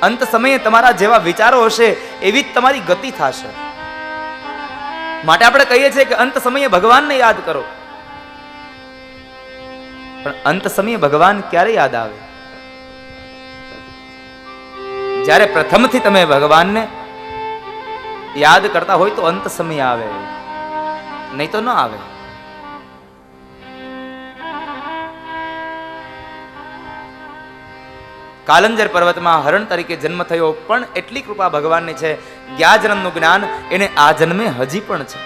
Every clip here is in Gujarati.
અંત સમયે તમારા જેવા વિચારો હશે એવી જ તમારી ગતિ થશે. માટે આપણે કહીએ છીએ કે અંત સમયે ભગવાનને યાદ કરો. પણ અંત સમયે ભગવાન ક્યારે યાદ આવે? જ્યારે પ્રથમથી તમે ભગવાનને યાદ કરતા હોય તો અંત સમય આવે, નહીં તો ન આવે. કાલંજર પર્વતમાં હરણ તરીકે જન્મ થયો, પણ એટલી કૃપા ભગવાનની છે, ગયા જન્મનું જ્ઞાન એને આ જન્મે હજી પણ છે.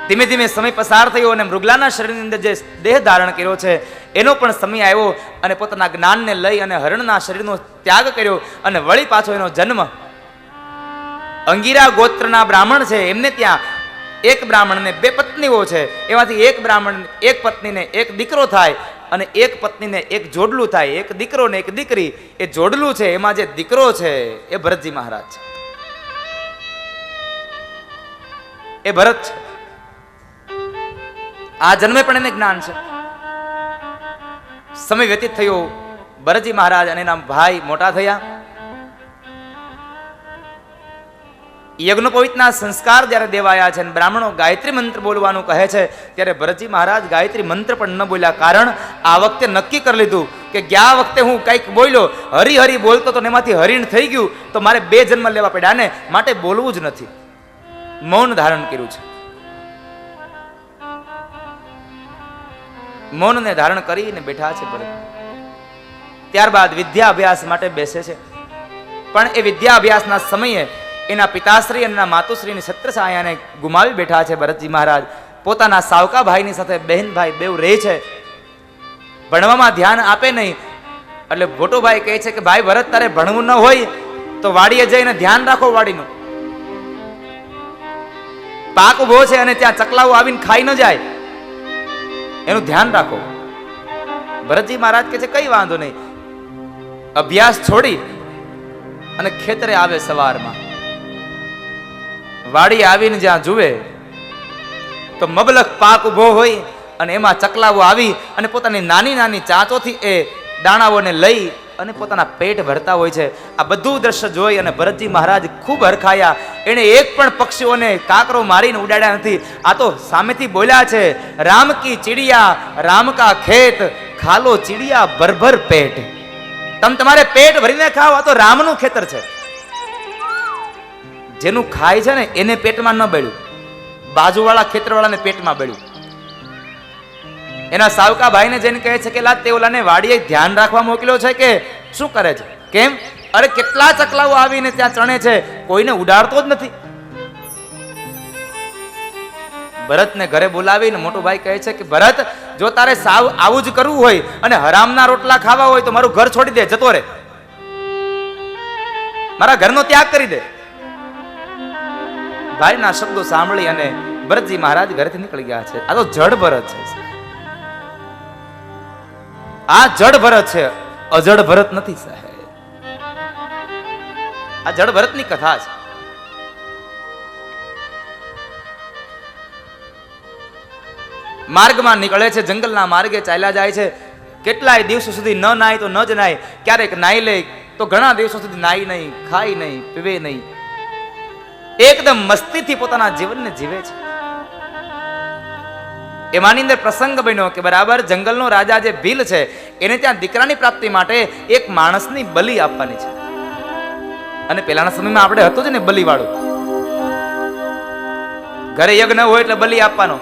ધીમે ધીમે સમય પસાર થયો અને મૃગલાના શરીરની અંદર જે દેહ ધારણ કર્યો છે એનો પણ સમય આવ્યો અને પોતાના જ્ઞાનને લઈ અને હરણના શરીરનો ત્યાગ કર્યો અને વળી પાછો એનો જન્મ અંગીરા ગોત્રના બ્રાહ્મણ છે એમને ત્યાં એક બ્રાહ્મણને બે પત્નીઓ છે, એમાંથી એક બ્રાહ્મણ એક પત્નીને એક દીકરો થાય અને એક પત્નીને એક જોડલું થાય, એક દીકરો ને એક દીકરી. એ જોડલું છે એમાં જે દીકરો છે એ ભરતજી મહારાજ છે, એ ભરત છે. આ જન્મે પણ એને જ્ઞાન છે. સમય વ્યતીત થયો, ભરતજી મહારાજ અને એના ભાઈ મોટા થયા. યજ્ઞોપવિતના સંસ્કાર જ્યારે દેવાયા છે અને બ્રાહ્મણો ગાયત્રી મંત્ર બોલવાનું કહે છે, ત્યારે ભરતજી મહારાજ ગાયત્રી મંત્ર પણ ન બોલ્યા. કારણ આ વખતે નક્કી કરી લીધું કે ગયા વખતે હું કંઈક બોલ્યો, હરી હરી બોલતો તો એમાંથી હરિણ થઈ ગયું, તો મારે 2 જન્મ લેવા પડ્યા ને, માટે બોલવું જ નથી. મૌન ધારણ કર્યું છે. મૌનને ધારણ કરીને બેઠા છે ભરત. ત્યારબાદ વિદ્યા અભ્યાસ માટે બેસે છે. પણ એ વિદ્યા અભ્યાસના સમયે એના પિતાશ્રી અને માતુશ્રીની છત્રછાયાને ગુમાવી બેઠા છે ભરતજી મહારાજ. પોતાના સાવકા ભાઈની સાથે બહેનભાઈ બેવ રહે છે, ભણવામાં ધ્યાન આપે નહીં. એટલે મોટો ભાઈ કહે છે કે ભાઈ ભરત, તારે ભણવું ન હોય તો વાડીએ જઈને ધ્યાન રાખો. વાડીનું પાક ઉભો છે અને ત્યાં ચકલાઓ આવીને ખાઈ ન જાય, એનું ધ્યાન રાખો. ભરતજી મહારાજ કહે છે કઈ વાંધો નહીં. અભ્યાસ છોડી અને ખેતરે આવે સવારમાં. વાડી આવીને જ્યાં જુએ તો મબલખ પાક ઉભો હોય અને એમાં ચકલાઓ આવી અને પોતાની નાની નાની ચાંચોથી એ દાણાઓને લઈ અને પોતાના પેટ ભરતા હોય છે. આ બધું દ્રશ્ય જોઈ અને ભરતજી મહારાજ ખૂબ હરખાયા. એને એક પણ પક્ષીઓને કાકરો મારીને ઉડાડ્યા નથી. આ તો સામેથી બોલ્યા છે, રામ કી ચિડિયા રામ કા ખેત, ખાલો ચિડિયા ભરભર પેટ. તમે તમારે પેટ ભરીને ખાઓ, આ તો રામનું ખેતર છે. જેનું ખાય છે ને એને પેટમાં ન બળ્યું, બાજુવાળા ખેતરવાળાને પેટમાં બળ્યું. એના સાવકા ભાઈને જઈને કહે છે કે લા તે ઓલાને વાડીએ ધ્યાન રાખવા મોકલ્યો છે કે શું કરે છે? કેમ? અરે કેટલા ચકલાઓ આવીને ત્યાં ચણે છે, કોઈને ઉડાડતો જ નથી. ભરતને ઘરે બોલાવીને મોટો ભાઈ કહે છે કે ભરત, જો તારે સાવ આવું જ કરવું હોય અને હરામના રોટલા ખાવા હોય તો મારું ઘર છોડી દે, જતો રહે, મારા ઘરનો ત્યાગ કરી દે. ભાઈના શબ્દો સાંભળી અને ભરતજી મહારાજ ઘરેથી નીકળી ગયા છે. આ તો જડ ભરત છે, આ જડ ભરત છે, અજડ ભરત નથી સાહેબ. આ જડ ભરતની કથા છે. માર્ગમાં નીકળે છે, જંગલના માર્ગે ચાલ્યા જાય છે. કેટલાય દિવસો સુધી ન નાય તો ન જ નાય, ક્યારેક નાઈ લે તો ઘણા દિવસો સુધી નાઈ નહીં, ખાય નહીં, પીવે નહીં. એકદમ મસ્તીથી પોતાના જીવનને જીવે છે. એમાંની અંદર પ્રસંગ બન્યો કે બરાબર જંગલનો રાજા જે ભીલ છે એને ત્યાં દીકરાની પ્રાપ્તિ માટે એક માણસની બલિ આપવાની છે. અને પહેલાના સમયમાં આપણે હતું જ ને બલિ વાળું, ઘરે યજ્ઞ હોય એટલે બલિ આપવાનો.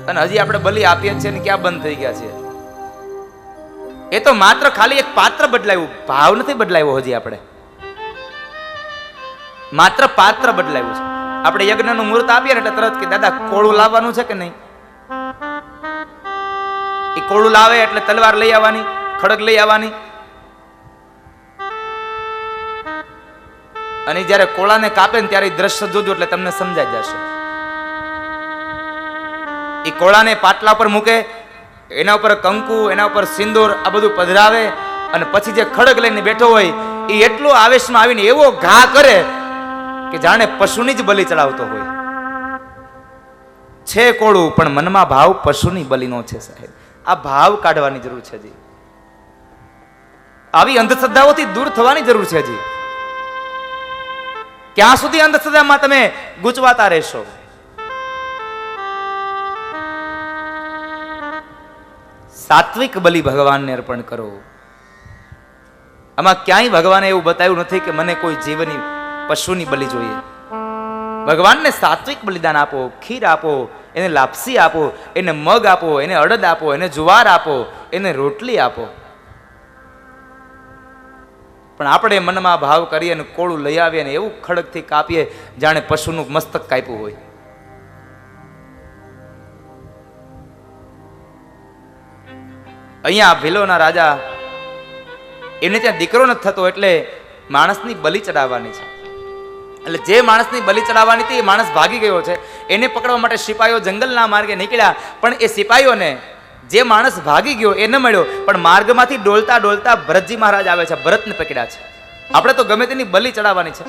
અને હજી આપણે બલિ આપીએ છીએ ને ક્યાં બંધ થઈ ગયા છે. એ તો માત્ર ખાલી એક પાત્ર બદલાયું, ભાવ નથી બદલાયો. હજી આપણે માત્ર પાત્ર બદલાયું છે. આપણે યજ્ઞનું મુહૂર્ત આપીએ ને એટલે તરત કે દાદા કોળું લાવવાનું છે કે નહીં. એ કોળું લાવે એટલે તલવાર લઈ આવવાની, ખડગ લઈ આવવાની. અને જયારે કોળાને કાપે ને ત્યારે દ્રશ્ય જોજો એટલે તમને સમજાઈ જશે. એ કોળાને પાટલા પર મૂકે, એના ઉપર કંકુ, એના ઉપર સિંદૂર આ બધું પધરાવે અને પછી જે ખડગ લઈને બેઠો હોય એ એટલો આવેશમાં આવીને એવો ઘા કરે કે જાણે પશુની જ બલિ ચડાવતો હોય. છે કોળું પણ મનમાં ભાવ પશુની બલિનો છે સાહેબ. આ ભાવ કાઢવાની જરૂર છે જી. આવી અંધશ્રદ્ધાઓથી દૂર થવાની જરૂર છે. હજી ક્યાં સુધી અંધશ્રદ્ધામાં તમે ગૂંચવાતા રહેશો? સાત્વિક બલિ ભગવાનને અર્પણ કરો. આમાં ક્યાંય ભગવાને એવું બતાવ્યું નથી કે મને કોઈ જીવની પશુની બલિ જોઈએ. ભગવાનને સાત્વિક બલિદાન આપો, ખીર આપો, એને લાપસી આપો, એને મગ આપો, એને અડદ આપો, એને જુવાર આપો, એને રોટલી આપો. પણ આપણે મનમાં ભાવ કરીએ અને કોળું લઈ આવીએ અને એવું ખડકથી કાપીએ જાણે પશુનું મસ્તક કાપ્યું હોય. અહીંયા ભીલોના રાજા એને ત્યાં દીકરો નથી થતો એટલે માણસની બલિ ચડાવવાની છે. એટલે જે માણસની બલિ ચડાવવાની હતી એ માણસ ભાગી ગયો છે. એને પકડવા માટે સિપાહીઓ જંગલના માર્ગે નીકળ્યા, પણ એ સિપાહીઓને જે માણસ ભાગી ગયો એ ન મળ્યો. પણ માર્ગમાંથી ડોલતા ડોલતા ભરતજી મહારાજ આવે છે, ભરતને પકડ્યા છે. આપણે તો ગમે તેની બલિ ચડાવવાની છે.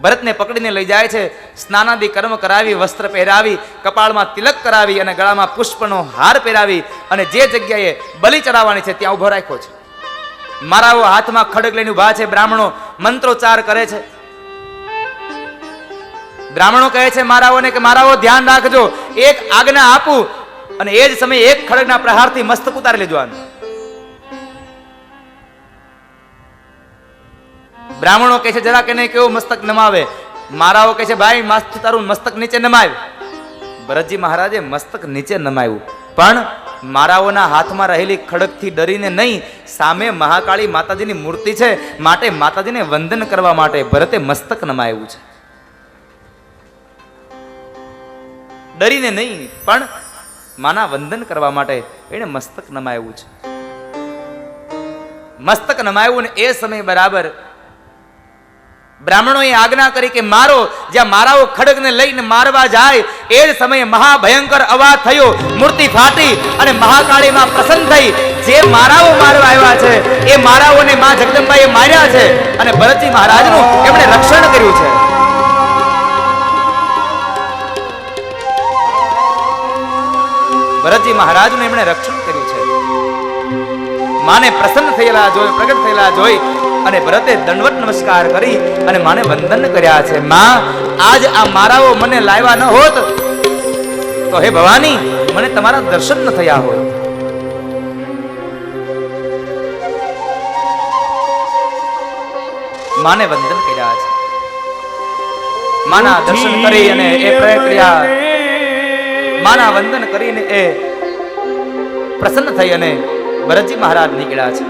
ભરતને પકડીને લઈ જાય છે, સ્નાનાદિ કર્મ કરાવી, વસ્ત્ર પહેરાવી, કપાળમાં તિલક કરાવી અને ગળામાં પુષ્પનો હાર પહેરાવી અને જે જગ્યાએ બલિ ચડાવવાની છે ત્યાં ઉભો રાખ્યો છે. મારાઓ હાથમાં ખડગ લઈને ઉભા છે. બ્રાહ્મણો મંત્રોચ્ચાર કરે છે. બ્રાહ્મણો કહે છે મારાઓને કે મારાઓ ધ્યાન રાખજો, એક આજ્ઞા આપું અને એ જ સમયે એક ખડગના પ્રહારથી મસ્તક ઉતારી લેજો. બ્રાહ્મણો કહે છે જરા કે નહીં કેવું મસ્તક નમાવે. મારાઓ કહે છે ભાઈ મસ્ત તારું મસ્તક નીચે નમાવ. ભરતજી મહારાજે મસ્તક નીચે નમાવ્યું, પણ મારાઓના હાથમાં રહેલી ખડગથી ડરીને નહીં, સામે મહાકાળી માતાજીની મૂર્તિ છે માટે માતાજીને વંદન કરવા માટે ભરતે મસ્તક નમાવ્યું છે. ડરીને નહીં પણ માના વંદન કરવા માટે એને મસ્તક નમાવ્યું છે. મસ્તક નમાવ્યું ને એ સમય બરાબર બ્રાહ્મણોએ આજ્ઞા કરી કે મારો. જ્યાં મારાઓ ખડગને લઈને મારવા જાય એ જ સમયે મહાભયંકર અવાજ થયો, મૂર્તિ ફાટી અને મહાકાળીમાં પ્રસન્ન થઈ. જે મારાઓ મારવા આવ્યા છે એ મારાઓને માં જગદંબાએ માર્યા છે અને ભરતજી મહારાજનું એમણે રક્ષણ કર્યું છે. ભરતજી મહારાજનું એમણે રક્ષણ કર્યું છે. માને પ્રસન્ન થયેલા જોઈ, પ્રગટ થયેલા જોઈ અને ભરતે દંડવત નમસ્કાર કરી અને માને વંદન કર્યા છે. માં, આજ આ મારાઓ મને લાવ્યા ન હોત તો હે ભવાની મને તમારા દર્શન ન થયા હોત. માને વંદન કર્યા છે. માના દર્શન કરી અને એ પ્રક્રિયા માના વંદન કરીને એ પ્રસન્ન થઈ અને ભરતજી મહારાજ નીકળ્યા છે.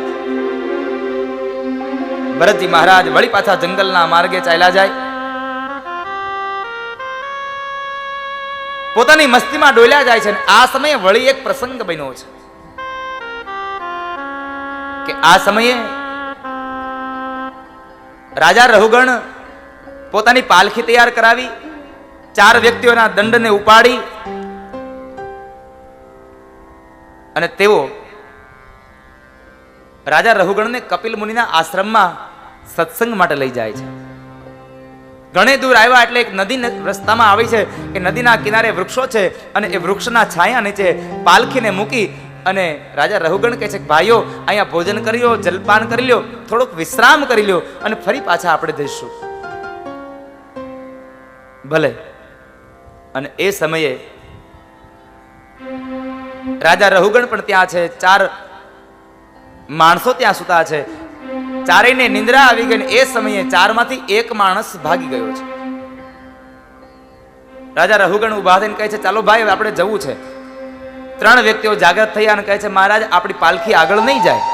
ભરતજી મહારાજ વળી પાછા જંગલના માર્ગે ચાલ્યા જાય. પોતાની મસ્તીમાં ડોલ્યા જાય છે. આ સમયે વળી એક પ્રસંગ બન્યો છે કે આ સમયે રાજા રહુગણ પોતાની પાલખી તૈયાર કરાવી, 4 વ્યક્તિઓના દંડને ઉપાડી અને તેઓ રાજા રહુગણને કપિલ મુનિના આશ્રમમાં સત્સંગ માટે લઈ જાય છે. ઘણે દૂર આવ્યા એટલે એક નદી રસ્તામાં આવી છે કે નદીના કિનારે વૃક્ષો છે અને એ વૃક્ષના છાયા નીચે પાલખીને મૂકી અને રાજા રહુગણ કહે છે કે ભાઈઓ અહીંયા ભોજન કરી લો, જલપાન કરી લો, થોડોક વિશ્રામ કરી લો અને ફરી પાછા આપણે જઈશું. ભલે. અને એ સમયે રાજા રહુગણ પણ ત્યાં છે, 4 માણસો ત્યાં સુતા છે. ચારેયને નિંદ્રા આવી ગઈ. એ સમયે 4 માંથી એક માણસ ભાગી ગયો છે. રાજા રહુગણ ઉભા થઈને કહે છે ચાલો ભાઈ આપણે જવું છે. 3 વ્યક્તિઓ જાગૃત થયા અને કહે છે મહારાજ આપણી પાલખી આગળ નહીં જાય.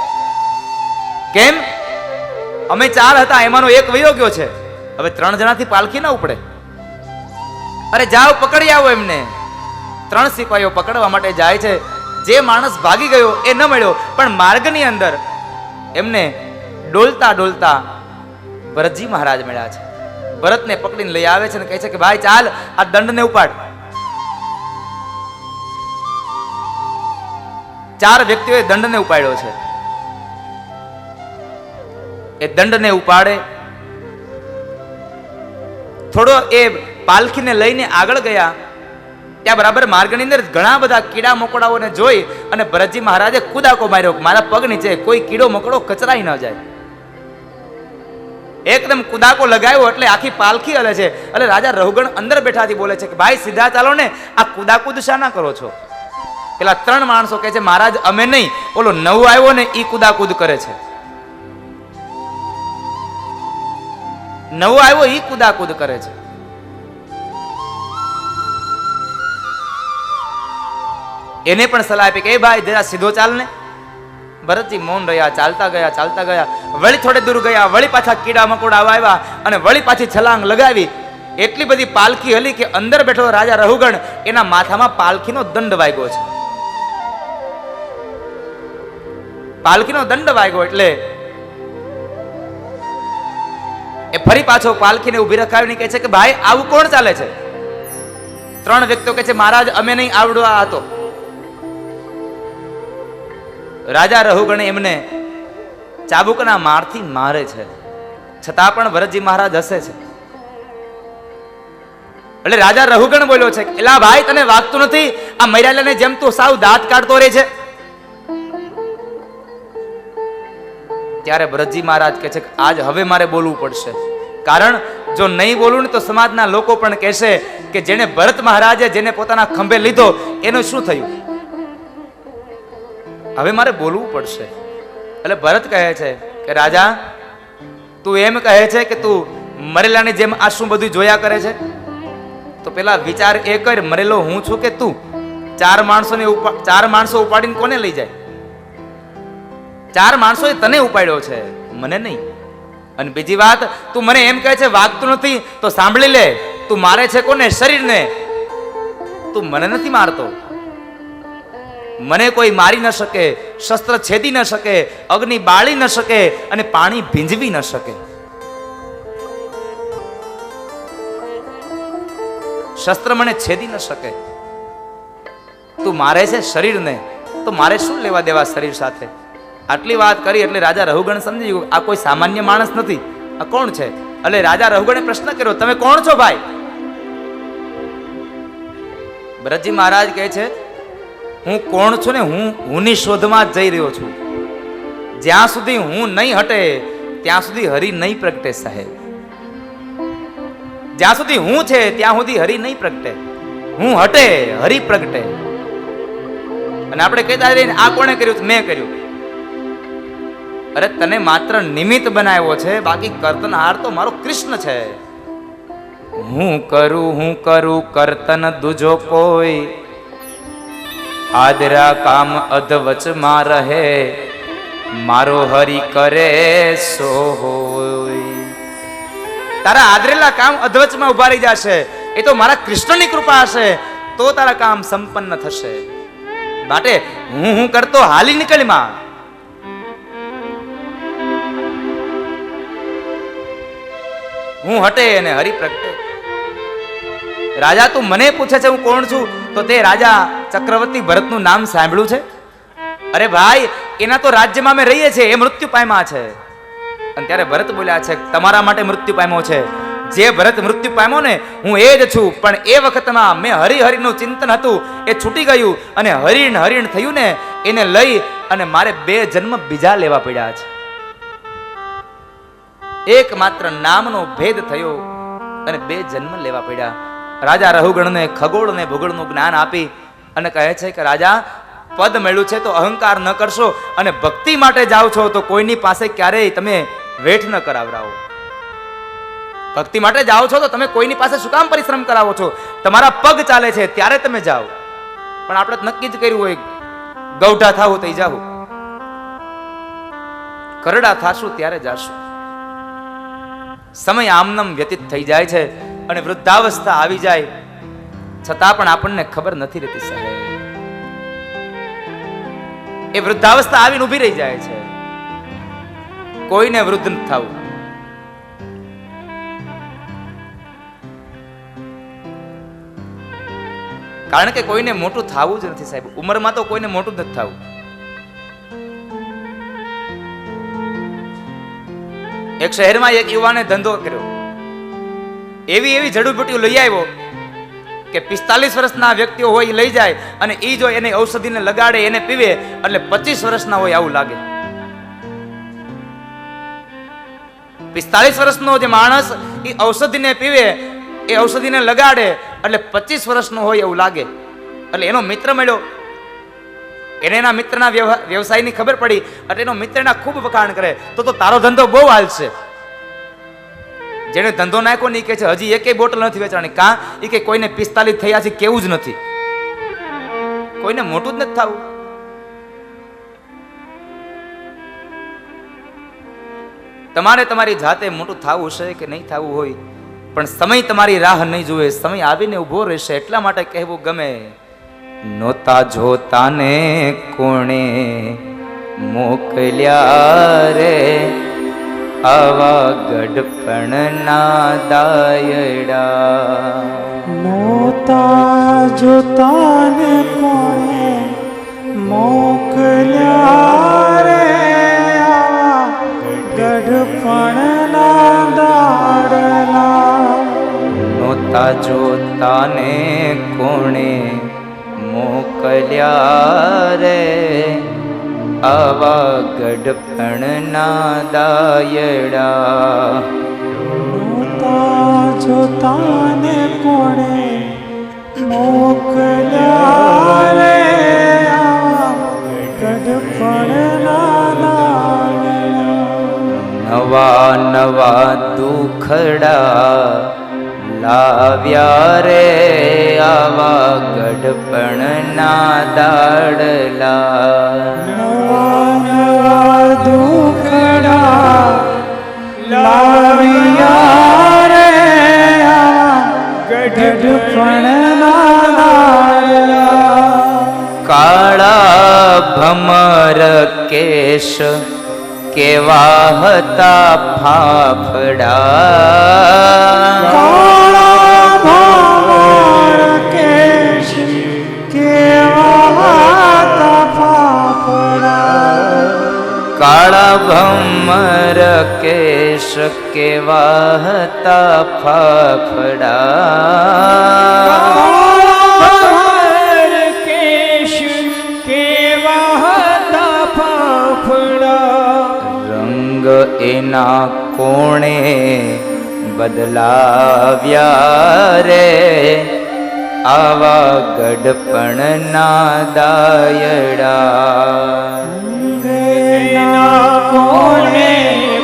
કેમ? અમે 4 હતા, એમાંનો એક વયો ગયો છે. હવે 3 જણાથી પાલખી ના ઉપડે. અરે જાઓ પકડી આવો એમને. 3 સિપાહીઓ પકડવા માટે જાય છે. જે માણસ ભાગી ગયો એ ન મળ્યો, પણ માર્ગની અંદર એમને ડોલતા ડોલતા ભરતજી મહારાજ મળ્યા છે. ભરતને પકડીને લઈ આવે છે અને કહે છે કે ભાઈ ચાલ આ દંડને ઉપાડ. 4 વ્યક્તિઓએ દંડને ઉપાડ્યો છે. એ દંડને ઉપાડે થોડો એ પાલખીને લઈને આગળ ગયા ત્યાં બરાબર માર્ગની અંદર ઘણા બધા કીડા મકોડાઓને જોઈ અને ભરતજી મહારાજે કુદાકો માર્યો, મારા પગ નીચે કોઈ કીડો મકોડો કચરાઈ ન જાય. એકદમ કુદાકો લગાવ્યો એટલે આખી પાલખી હલે છે. એટલે રાજા રહુગણ અંદર બેઠાથી બોલે છે કે ભાઈ સીધા ચાલો ને, આ કુદાકુદ શા ના કરો છો? પેલા 3 માણસો કહે છે મહારાજ અમે નહીં, ઓલો નવો આવ્યો ને ઈ કુદાકુદ કરે છે. નવો આવ્યો ઈ કુદાકુદ કરે છે. એને પણ સલાહ આપી કે એ ભાઈ જરા સીધો ચાલ ને. ભરતજી મૌન રહ્યા, ચાલતા ગયા, વળી થોડે દૂર ગયા, વળી પાછા કીડા મકોડા આવ્યા અને વળી પાછી છલાંગ લગાવી. એટલી બધી પાલખી હલી કે અંદર બેઠો રાજા રહુગણ એના માથામાં પાલખીનો દંડ વાગ્યો છે. પાલખીનો દંડ વાગ્યો એટલે એ ફરી પાછો પાલખીને ઉભી રખાવીને કહે છે કે ભાઈ આવું કોણ ચાલે છે? 3 વ્યક્તિઓ કહે છે મહારાજ અમે નહીં, આવડો આ હતો. રાજા રહુગણે એમને ચાબુકના મારથી મારે છે, છતાં પણ ભરતજી મહારાજ હસે છે. એટલે રાજા રહુગણ બોલ્યો છે એલા ભાઈ તને વાગતું નથી? આ મર્યાલાને જેમ તું સાવ દાંત કાઢતો રહે છે. ત્યારે ભરતજી મહારાજ કહે છે કે આજ હવે મારે બોલવું પડશે, કારણ જો નહીં બોલું ને તો સમાજના લોકો પણ કહેશે કે જેને ભરત મહારાજે જેને પોતાના ખંભે લીધો એનું શું થયું. હવે મારે બોલવું પડશે. એટલે ભરત કહે છે કે રાજા તું એમ કહે છે કે તું મરેલાની જેમ આ શું બધું જોયા કરે છે? તો પેલા વિચાર એ કર, મરેલો હું છું કે તું? 4 માણસો ઉપાડીને કોને લઈ જાય? 4 માણસોએ તને ઉપાડ્યો છે, મને નહીં. અને બીજી વાત, તું મને એમ કહે છે વાગતું નથી, તો સાંભળી લે, તું મારે છે કોને? શરીરને. તું મને નથી મારતો. મને કોઈ મારી ન શકે, શસ્ત્ર છેદી ન શકે, અગ્નિ બાળી ન શકે અને પાણી ભીંજવી ન શકે. શસ્ત્ર મને છેદી ન શકે. તું મારે છે શરીરને, તો મારે શું લેવા દેવા શરીર સાથે? આટલી વાત કરી એટલે રાજા રહુગણ સમજી ગયો આ કોઈ સામાન્ય માણસ નથી, આ કોણ છે? એટલે રાજા રહુગણે પ્રશ્ન કર્યો તમે કોણ છો ભાઈ? ભરતજી મહારાજ કહે છે હું કોણ છું ને, હુંની શોધમાં જ જઈ રહ્યો છું. જ્યાં સુધી હું નહીં હટે ત્યાં સુધી હરિ નહીં પ્રગટે સાહેબ. જ્યાં સુધી હું છે ત્યાં સુધી હરિ નહીં પ્રગટે. હું હટે હરિ પ્રગટે. અને આપણે કહેતા રહીને આ કોણે કર્યું? મેં કર્યું. અરે તને માત્ર નિમિત્ત બનાવ્યો છે, બાકી કર્તનહાર તો મારો કૃષ્ણ છે. હું કરું કર્તન દુજો કોઈ, આદરા કામ અધવચમાં રહે, મારો હરિ કરે સો હોય. તારા આદરેલા કામ અધવચમાં ઉભા રહી જશે, એ તો મારા કૃષ્ણની કૃપા હશે તો તારા કામ સંપન્ન થશે. માટે હું કરતો હાલી નીકળમાં. હું હટે અને હરિ પ્રગટે. રાજા તું મને પૂછે છે હું કોણ છું, તો તે રાજા ચક્રવર્તી ભરતનું નામ સાંભળ્યું છે? અરે ભાઈ એના તો રાજ્યમાં અમે રહીએ છીએ, એ મૃત્યુ પામ્યા છે. અને ત્યારે ભરત બોલ્યા છે તમારા માટે મૃત્યુ પામ્યો છે. જે ભરત મૃત્યુ પામ્યો ને હું એ જ છું, પણ એ વખતમાં મેં હરિનું ચિંતન હતું એ છૂટી ગયું અને હરિણ થયું ને એને લઈ અને મારે 2 જન્મ બીજા લેવા પડ્યા છે. એકમાત્ર નામનો ભેદ થયો અને 2 જન્મ લેવા પડ્યા. રાજા રહુગણને ખગોળ ને ભૂગોળનું જ્ઞાન આપી અને કહે છે કે રાજા પદ મળ્યું છે તો અહંકાર ન કરશો, અને ભક્તિ માટે જાઓ છો તો કોઈની પાસે ક્યારેય તમે વેઠ ન કરાવરાવો. ભક્તિ માટે જાઓ છો તો તમે કોઈની પાસે શું કામ પરિશ્રમ કરાવો છો? તમારા પગ ચાલે છે ત્યારે તમે જાઓ. પણ આપણે નક્કી જ કર્યું હોય ગૌઢા થાવું તો જાવું, કરડા થાશું ત્યારે જાશું. સમય આમનમ વ્યતીત થઈ જાય છે અને વૃદ્ધાવસ્થા આવી જાય છતાં પણ આપણને ખબર નથી રહેતી સાહેબ. એ વૃદ્ધાવસ્થા આવીને ઊભી રહી જાય છે. કોઈને વૃદ્ધ નથી થવું. કારણ કે કોઈને મોટું થવું જ નથી સાહેબ. ઉંમરમાં તો કોઈને મોટું નથી થવું. એક શહેરમાં એક યુવાને ધંધો કર્યો, એવી જડીબુટીઓ લઈ આવ્યો કે 45 વર્ષના વ્યક્તિઓ હોય લઈ જાય અને એ જો એની ઔષધિને લગાડે એને પીવે એટલે 25 વર્ષના હોય આવું લાગે. 45 વર્ષનો જે માણસ એ ઔષધિને પીવે, એ ઔષધિને લગાડે એટલે 25 વર્ષનો હોય એવું લાગે. એટલે એનો મિત્ર મળ્યો, એને એના મિત્રના વ્યવસાયની ખબર પડી એટલે એનો મિત્ર એના ખૂબ વખાણ કરે, તો તારો ધંધો બહુ હાલશે. જેને ધંધો નાખ્યો ને એ કે છે હજી એકેય બોટલ નથી વેચાણી. કાં એ કે કોઈને 45 થયા છે કેવું જ નથી, કોઈને મોટું જ નથી થવું. તમારે તમારી જાતે મોટું થવું છે કે નહીં થવું હોય, પણ સમય તમારી રાહ નહીં જોવે, સમય આવીને ઉભો રહેશે. એટલા માટે કહેવું ગમે, નોતા જોતાને કોણે મોકલ્યા રે આવા ગઢપણના દાયડા. નોતા જોતાને કોણે મોકલ્યા રે આવા ગઢપણના દાડલા. નોતા જોતાને કોણે મોકલ્યા રે આવા ગઢપણના દાયડા. નોતા જોતાને કોણે મોકલ્યા રે આવા ગઢપણના દાડલા. નવા નવા દુખડા લાવ્યા રે આવા ગઢપણના દાડલા. નવા નવા દુખડા લાવ્યા રે આવા ગઢપણના દાડલા. કાળા ભમર કેશ કેવા હતા ફાફડા. કાળા ભમર કેશ કેવા હતા ફાફડા. કાળા ભમર કેશ કેવા હતા ફાફડા. ભમર કેશ કેવા હતા ફાફડા. રંગ એના કોણે બદલાવ્યા રે આવા ગઢપણના દાયડા. ગેના કોણે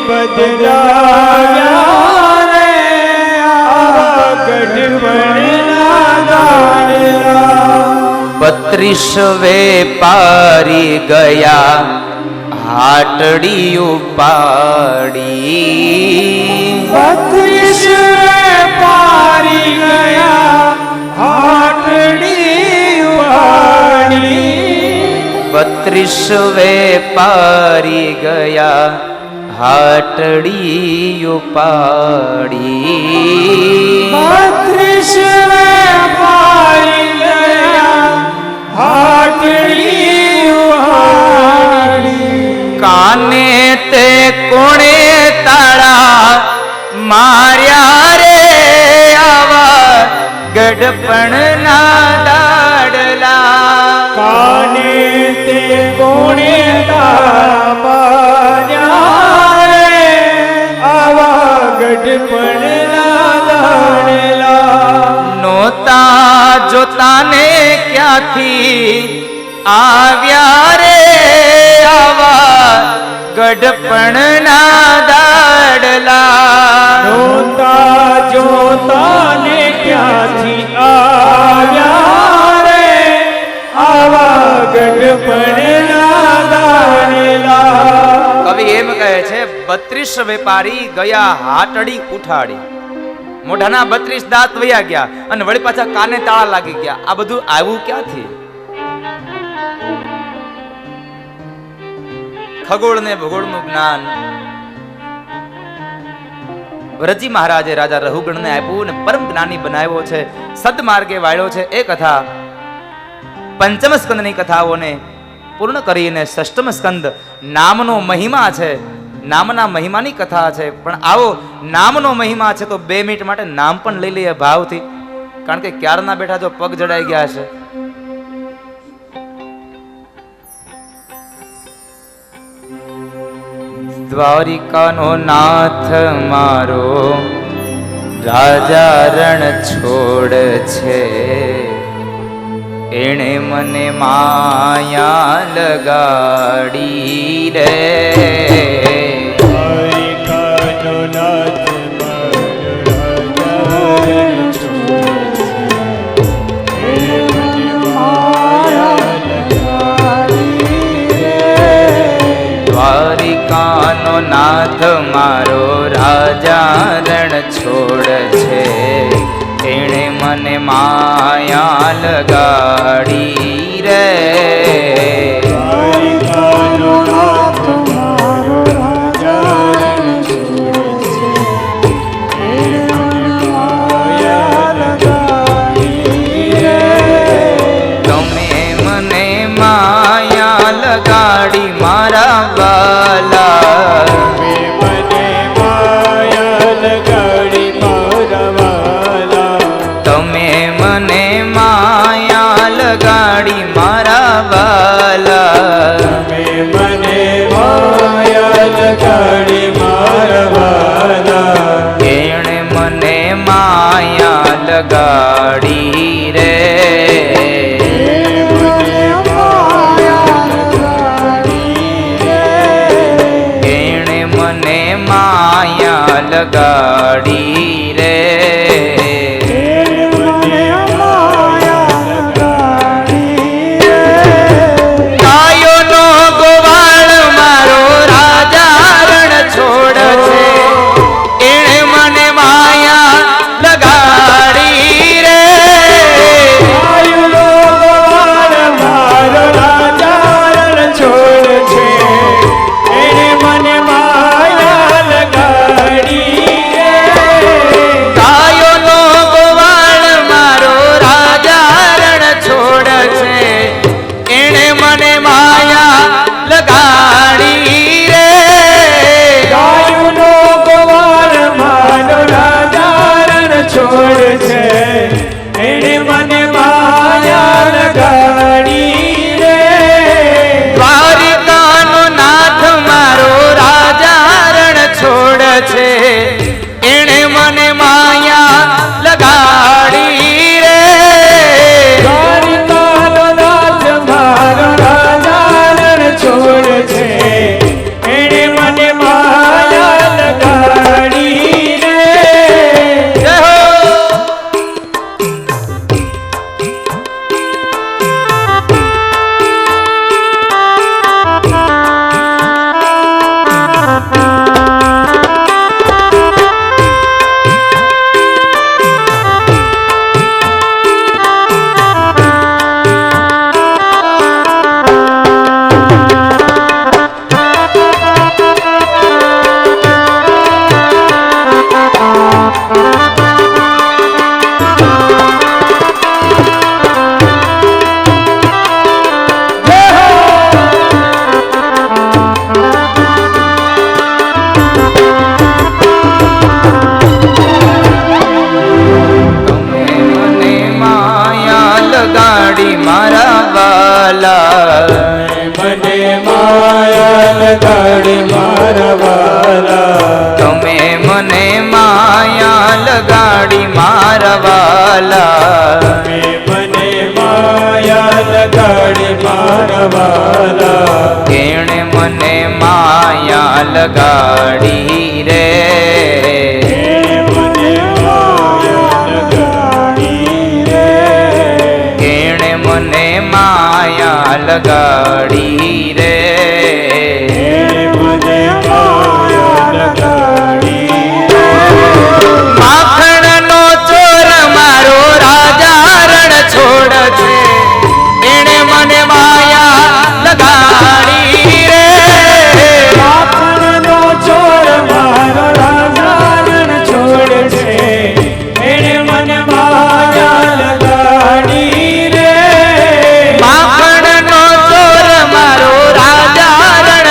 બદલાવ્યા રે આવા ગઢપણના દાયડા. 32 વેપારી ગયા હાટડી ઉપાડી. 32 વેપારી ગયા હાટડી ઉપાડી. 32 વેપારી ગયા હાટડી ઉપાડી. 32 વેપારી ગયા હાટડી ઉપાડી. કાને તે કોણે તાળા માર્યા રે આવા ગઢપણના દાડલા. કાને તે કોણે તાળા માર્યા રે આવા ગઢપણના દાડલા. નોતા જોતાને ક્યાંથી આવ્યા રે આવા ગઢપણના દાડલા. નોતા જોતાને ક્યાંથી આવ્યા રે આવા ગઢપણના દાડલા. કવિ એમ કહે છે 32 વેપારી ગયા હાટડી ઉઠાડી. મોઢાના 32 દાંત વયા ગયા અને વળી પાછા કાને તાળા લાગી ગયા. આ બધું આવ્યું ક્યાંથી? ખગોળ ને ભૂગોળનું જ્ઞાન વ્રજી મહારાજે રાજા રહુગણને આપ્યું અને પરમ જ્ઞાની બનાવ્યો છે, સદમાર્ગે વાળ્યો છે. એ કથા પંચમ સ્કંદની કથાઓને પૂર્ણ કરીને ષષ્ઠમ સ્કંદ નામનો મહિમા છે, નામના મહિમાની કથા છે. પણ આવો નામનો મહિમા છે તો 2 મિનિટ માટે નામ પણ લઈ લઈએ ભાવથી. કારણ કે ક્યારના બેઠા જો પગ જડાઈ ગયા છે. દ્વારિકાનો નાથ મારો રાજા રણ છોડ છે, એણે મને માયા લગાડી રે. દ્વારિકાનો નાથ દ્વારિકાનો નાથ મારો રાજા રણ છોડ છે, એણે મને માયા લગાડી રે. દ્વારિકાનો નાથ મારો રાજા રણ છોડ છે, એણે મને માયા લગાડી રે. તમે મને માયા લગાડી મારા વાલા, તમે મને માયા લગાડી મારા વાલા. તમે મને માયા લગાડી મારા વાલા, તમે મને માયા લગાડી મારા વાલા. એણે મને માયા લગાડી રે. એણે મને માયા લગાડી રે. ગાયોનો ગોવાળ મારો રાજા રણ છોડ છે, એણે મને માયા લગાડી રે. ગાયોનો ગોવાળ મારો રાજા રણ છોડ છે, એણે મને માયા લગાડી રે. ગાયોનો ગોવાળ મારો રાજા રણ છોડ છે, એણે મને માયા લગાડી રે. ગાયોનો ગોવાળ મારો રાજા રણ છોડ છે, એણે મને માયા લગાડી રે. દ્વારિકાનો નાથ મારો રાજા રણ છોડ છે, એણે મને માયા લગાડી રે. દ્વારિકાનો નાથ મારો રાજા રણ છોડ છે, એણે મને માયા લગાડી રે. જય હો. તમે મને માયા લગાડી મારા વાલા, મને માયા લગાડી મારા વાલા. તમે મને માયા લગાડી મારા વાલા. મને માયા લગાડી મારા વાલા. એણે મને માયા લગાડી રે. મને માયા લગાડી રે. એણે મને માયા લગાડી રે. મને માયા લગાડી રે. માખણનો ચોર મારો રાજા રણ છોડ છે, એણે મને માયા લગાડી રે. માખણનો ચોર મારો રાજા રણ છોડ છે, એણે મને માયા લગાડી રે. માખણનો ચોર મારો રાજા રણ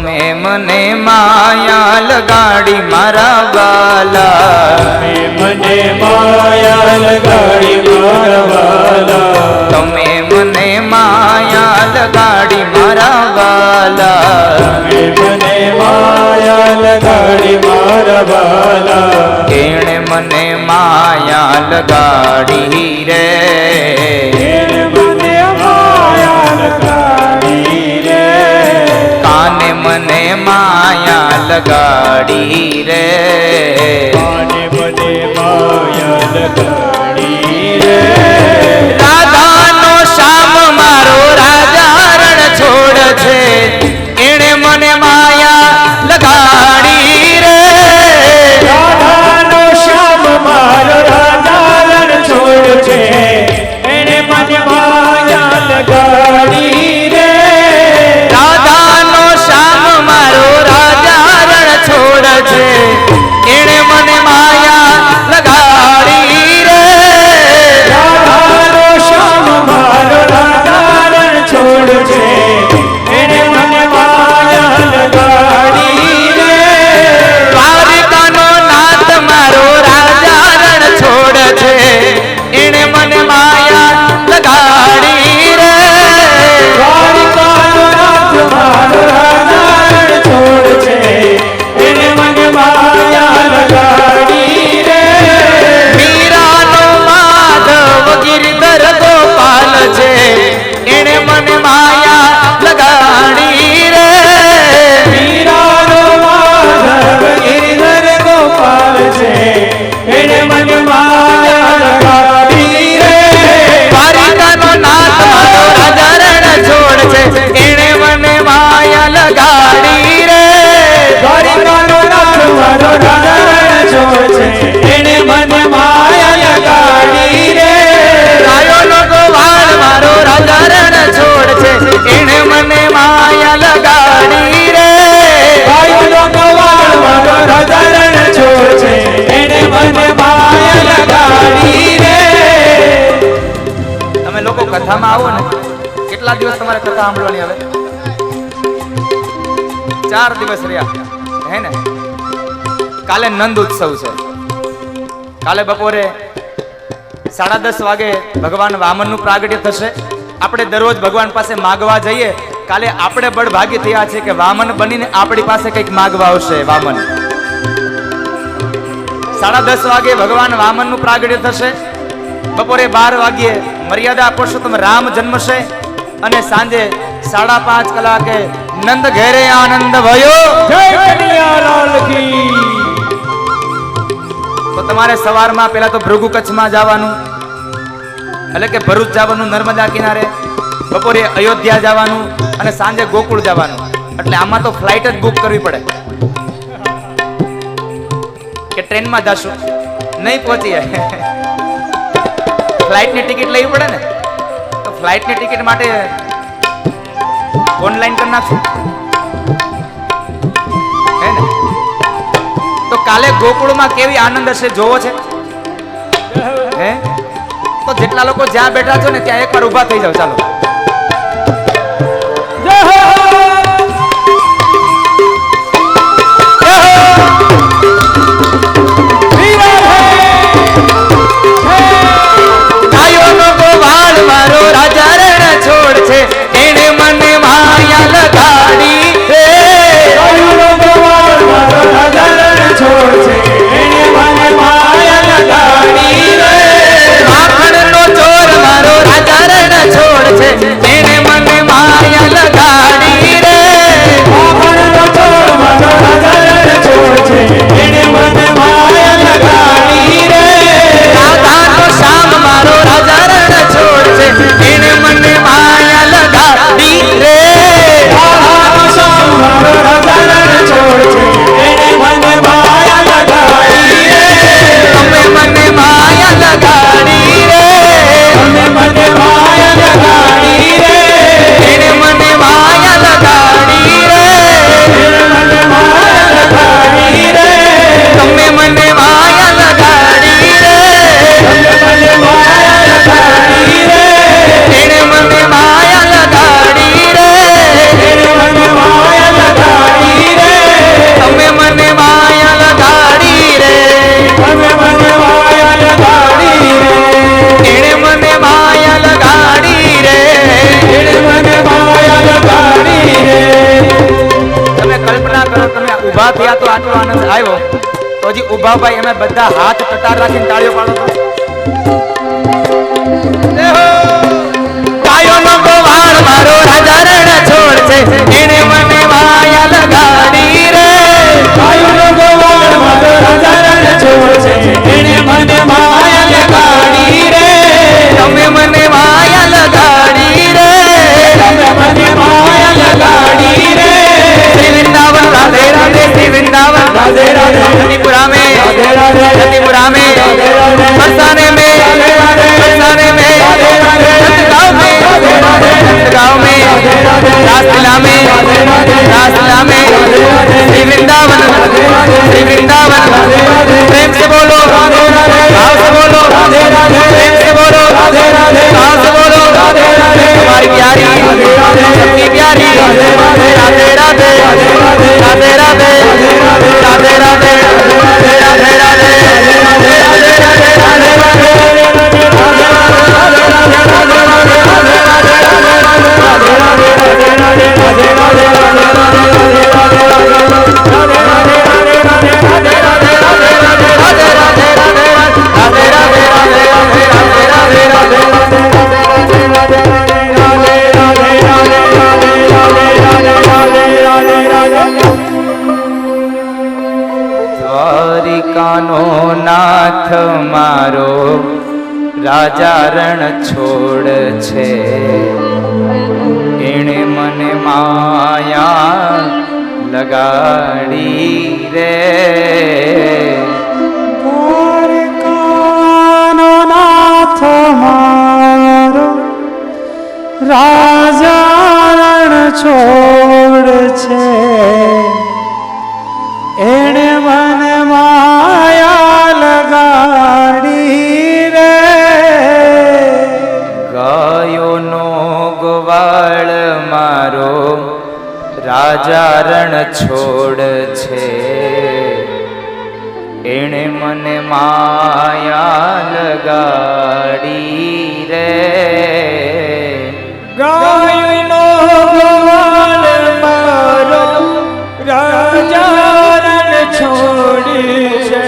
તમે મને માયા લગાડી મારા વાલા, મને માયા લગાડી મારા વાલા, તમે મને માયા લગાડી મારા વાલા, મને માયા લગાડી મારા વાલા, એણે મને માયા લગાડી રે, એને મને માયા લગાડી રે, કાને મને માયા લગાડી રે, કાને મને માયા લગાડી રે, રાધાનો શ્યામ મારો રાજા રણ છોડ છે, એણે મને માયા લગાડી રે, રાધાનો શ્યામ મારો રાજા રણ છોડ છે, એને મને માયા લગાડી રે, રાધાનો શ્યામ મારો રાજા રણ છોડ છે, એણે મને માયા લગાડી રે, રાધાનો શ્યામ મારો રાજા રણ છોડ છે, એને મને માયા લગાડી રે, દ્વારિકાનો નાથ મારો રાજા રણ છોડ છે, એણે મને માયા લગાડી રે, દ્વારિકાનો નાથ મારો રાજા રણ છોડ છે, એને મને માયા લગાડી રે, મીરાનો માધવ ગિરધર ગોપાલ છે, એણે મને માયા લગાડી રે, મીરાનો માધવ ગિરધર ગોપાલ છે, એને મને માયા લગાડી રે, દ્વારિકાનો નાથ મારો રાજા રણ છોડ છે, એણે મને માયા લગાડી રે, દ્વારિકાનો નાથ મારો રાજા રણ છોડ છે, એને મને માયા લગાડી રે, ગાયોનો ગોવાળ મારો રાજા રણ છોડ છે, એણે મને માયા લગાડી રે, ગાયોનો ગોવાળ મારો રાજા રણ છોડ છે, એને મને માયા લગાડી રે, તમે લોકો કથામાં આવો ને, કેટલા દિવસ તમારે કથા સાંભળવાની હવે? 4 દિવસ રહ્યા હે ને. કાલે નંદ ઉત્સવ છે. કાલે બપોરે 10:30 વાગે ભગવાન વામનનું પ્રાગટ્ય થશે. આપણે દરરોજ ભગવાન પાસે માગવા જઈએ. કાલે આપણે બળભાગી થયા છે કે વામન બનીને આપણી પાસે કંઈક માગવા આવશે. વામન 10:30 વાગે ભગવાન વામનનું પ્રાગટ્ય થશે. બપોરે 12 વાગ્યે મર્યાદા પુરુષોત્તમ રામ જન્મશે અને સાંજે 5:30 કલાકે નંદ ઘેરે આનંદ ભયો. જય કનૈયાલાલ કી. તો તમારે સવારમાં પહેલા તો ભૃગુ કચ્છમાં જવાનું, એટલે કે ભરૂચ જવાનું નર્મદા કિનારે, બપોરે અયોધ્યા જવાનું અને સાંજે ગોકુળ જવાનું. એટલે આમાં તો ફ્લાઇટ જ બુક કરવી પડે કે ટ્રેનમાં જશું, નહીં પહોંચીએ. ફ્લાઇટની ટિકિટ લેવી પડે ને, તો ફ્લાઇટની ટિકિટ માટે ઓનલાઈન કરી નાખશું હે ને. તો કાલે ગોકુળમાં કેવી આનંદ હશે જોવો છે હે. તો જેટલા લોકો જ્યાં બેઠા છો ને ત્યાં એકવાર ઊભા થઈ જાવ. ચાલો જય હો. ગાયોનો ગોવાળ મારો રાજા રણ છોડ છે, એણે મને માયા લગાડી રે. ગાયોનો ગોવાળ મારો રાજા રણ છોડ છે, એને મને માયા લગાડી રે. માખણનો ચોર મારો રાજા રણ છોડ છે, પરથી આ તો આટલો આનંદ આવ્યો તો હજી ઉભા ભાઈ અમે બધા હાથ કટાર રાખીને તાળીઓ પાડો તો ગાયોનો ગોવાળ મારો રાજા રણ છોડ છે એને મને માયા લગાડી રે ગાયોનો ગોવાળ મારો રાજા રણ છોડ છે એને મને માયા લગાડી રે તમે મને માયા લગાડી રે તમે મને માયા લગાડી રે શ્રી વૃંદાવન રાધે રાધે શ્રી વૃંદાવન રાધે રાધે રતિપુરા में राधे राधे रतिपुरा में राधे राधे बरसाने में राधे राधे बरसाने में राधे राधे गांव में राधे राधे गांव में राधे राधे रासलीला में राधे राधे रासलीला में राधे राधे श्री वृंदावन राधे राधे श्री वृंदावन राधे राधे प्रेम से बोलो राधे राधे भाव से बोलो राधे राधे प्रेम से बोलो राधे राधे भाव से बोलो राधे राधे हमारी प्यारी राधे राधे सबकी प्यारी राधे राधे राधे राधे राधे राधे राधे राधे राधे राधे દ્વારિકાનો નાથ મારો રાજા રણ છોડ છે એણે મને માયા લગાડી રે દ્વારકાનો નાથ મારો રાજા રણ છોડ છે એણે મને માયા લગાડી રે ગાયોનો ગોવાળ મારો રાજા રણ છોડ છે એણે મને માયા લગાડી રે ગાયનો ગોવાળ મારો રાજા રણ છોડી છે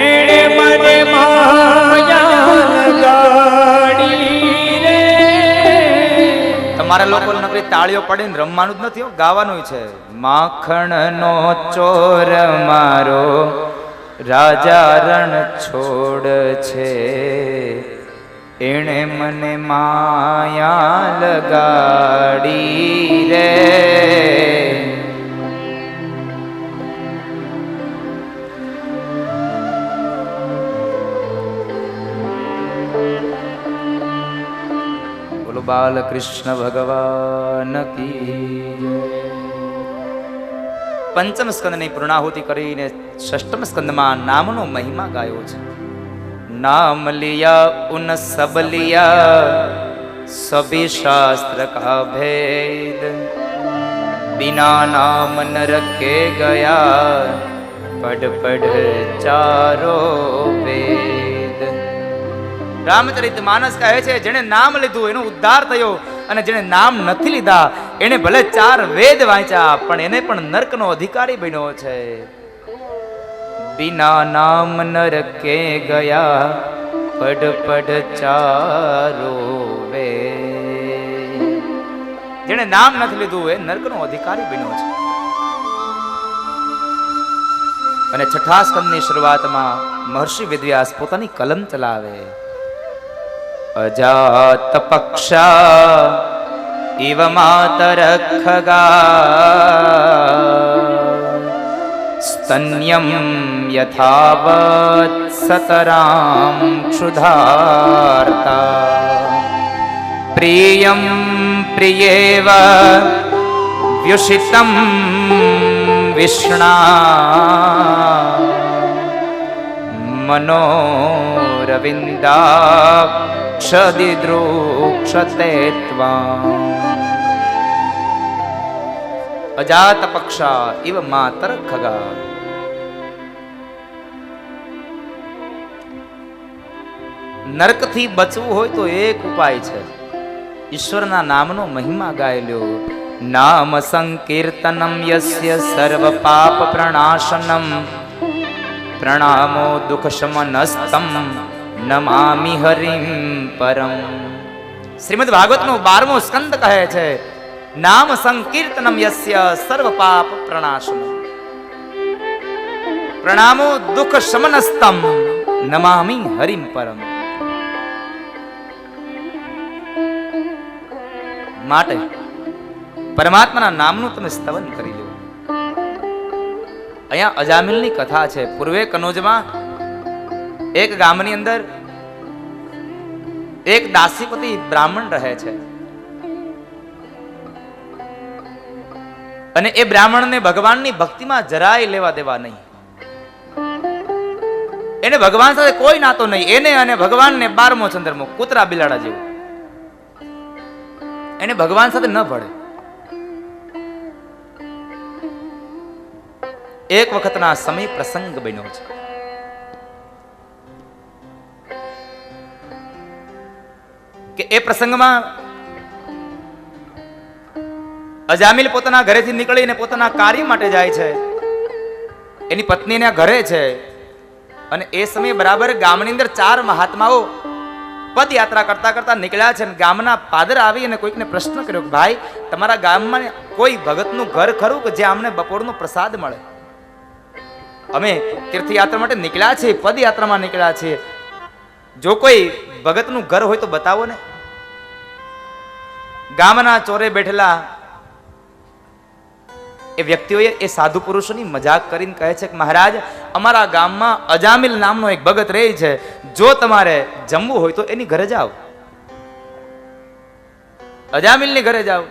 એણે મને માયા લગાડી રે તમારા લોકો નકરી તાળીઓ પડીને રમવાનું જ નથી હો, ગાવાનું છે. માખણનો ચોર મારો રાજા રણ છોડ છે એણે મને માયા લગાડી રે બોલો બાલકૃષ્ણ ભગવાન કી જય. પંચમ સ્કંદની પૂર્ણાહુતિ કરીને ષષ્ઠમ સ્કંદમાં નામનો મહિમા ગાયો છે. नाम लिया उन सब लिया सभी शास्त्र का भेद बिना नाम न रखे गया पढ़ पढ़ चारो वेद. રામચરિત માનસ કહે છે જેને નામ લીધું એનો ઉદ્ધાર થયો અને જેને નામ નથી લીધા એને ભલે 4 વેદ વાંચ્યા પણ એને પણ નરકનો અધિકારી બન્યો છે. बिना नाम नर के गया पढ़ पढ़ चारो वे. જેને નામ નથી લીધું એ નરકનો અધિકારી બન્યો છે. અને છઠ્ઠા સ્કંદની શરૂઆતમાં મહર્ષિ વેદવ્યાસ પોતાની કલમ ચલાવે. અજાત પક્ષા ઇવ માતર ખગા स्तन्यं यथावत् सतरां क्षुधार्ता प्रियं प्रियेव व्युषितं विष्णा मनोरविन्दाक्षदिद्रुक्षते त्वाम्. અજાત પક્ષા ઇવ માતર ખગા. નરકથી બચવું હોય તો એક ઉપાય છે, ઈશ્વરના નામનો મહિમા ગાઈ લ્યો નામ સંકીર્તનમ યસ્ય સર્વ પાપ પ્રણાશનમ પ્રણામો દુઃખ શમનસ્તમ નમામિ હરિમ પરમ. શ્રીમદ ભાગવતનો 12મો સ્કંદ કહે છે નામ સંકીર્તનમ યસ્ય સર્વ પાપ પ્રણાશનમ પ્રણામો દુઃખ શમનસ્તમ નમામિ હરિમ પરમ. માટે પરમાત્માના નામનું તમે સ્તવન કરી લો. અહીંયા અજામિલની કથા છે. પૂર્વે કનોજમાં એક ગામની અંદર એક દાસીપતિ બ્રાહ્મણ રહે છે અને એ બ્રાહ્મણને ભગવાનની ભક્તિમાં જરાય લેવા દેવા નહીં. એને ભગવાન સાથે કોઈ નાતો નહીં. એને અને ભગવાનને 12મો ચંદ્રમો કૂતરા બિલાડા જેવું. એને ભગવાન સાથે ન ભળે. એક વખતના સમય પ્રસંગ બન્યો છે. કે એ પ્રસંગમાં અજામિલ પોતાના ઘરેથી નીકળીને પોતાના કાર્ય માટે જાય છે. એની પત્નીને ઘરે છે અને એ સમયે બરાબર ગામની અંદર 4 મહાત્માઓ પદયાત્રા કરતા કરતા નીકળ્યા છે. ગામના પાદર આવી અને કોઈકને પ્રશ્ન કર્યો કે ભાઈ તમારા ગામમાં કોઈ ભગતનું ઘર ખરું કે જ્યાં અમને બપોરનો પ્રસાદ મળે? અમે તીર્થયાત્રા માટે નીકળ્યા છીએ, પદયાત્રામાં નીકળ્યા છીએ. જો કોઈ ભગતનું ઘર હોય તો બતાવો ને. ગામના ચોરે બેઠેલા એ વ્યક્તિઓએ એ સાધુ પુરુષોની મજાક કરીને કહે છે કે મહારાજ અમારા ગામમાં અજામિલ નામનો એક ભગત રહે છે. જો તમારે જમવું હોય તો એની ઘરે જાઓ, અજામિલની ઘરે જાઓ.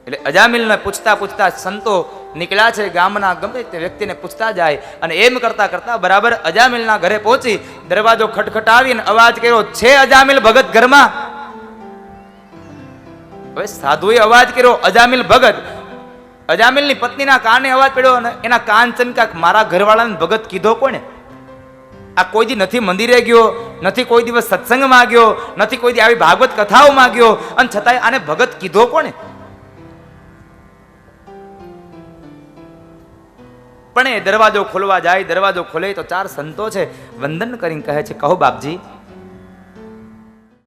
એટલે અજામિલને પૂછતા પૂછતા સંતો નીકળ્યા છે. ગામના ગમે તે વ્યક્તિને પૂછતા જાય અને એમ કરતા કરતા બરાબર અજામિલના ઘરે પહોંચી દરવાજો ખટખટાવીને અવાજ કર્યો, છે અજામિલ ભગત ઘરમાં? હવે સાધુએ અવાજ કર્યો અજામિલ ભગત. અજામિલની પત્નીના કાને અવાજ પડ્યો અને એના કાન ચમક્યા. મારા ઘરવાળાને ભગત કીધો કોને? આ કોઈ દી નથી મંદિરે ગયો, નથી કોઈ દિવસ સત્સંગમાં ગયો, નથી કોઈ દી આવી ભાગવત કથાઓમાં ગયો, અને છતાંય આને ભગત કીધો કોને? પણ એ દરવાજો ખોલવા જાય. દરવાજો ખોલે તો 4 સંતો છે. વંદન કરીને કહે છે કહો બાપજી